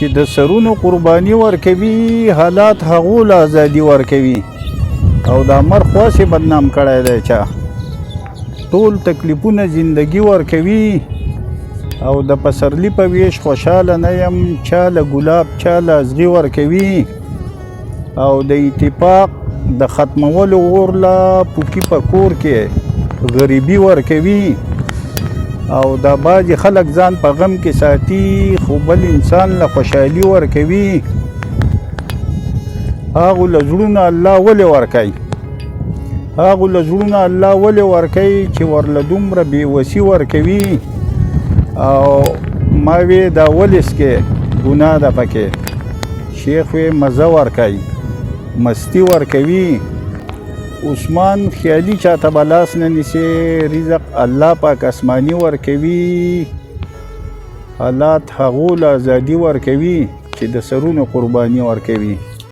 چې د سرونو قرباني ورکوي حالات هغو له ازادي ورکوي او دا مر خواسې بدنام کړی دی چا ټول تکلیفونه زندگی ورکوي او د پسرلی په ویش خوشحاله نه یم چا له ګلاب چا له ازغي ورکوي او د اتفاق د ختمولو اور له پوکي په کور کې غریبي ورکوي او دا بعضې خلک ځان په غم کې ساتي خو بل انسان له خوشحالي ورکوي هغو له زړونه الله ولې ورکوي هغو له زړونه الله ولې ورکوي چې ورله دومره بېوسي ورکوي او ما وی دا ولس کې ګناه ده پکې شیخ وی مزه ورکوي مستی ورکوي عثمان خیالي چاته به لاس نه نیسي رزق الله پاک اسماني ورکوي حالات هغو له ازادي ورکوي چې د سرونو قرباني ورکوي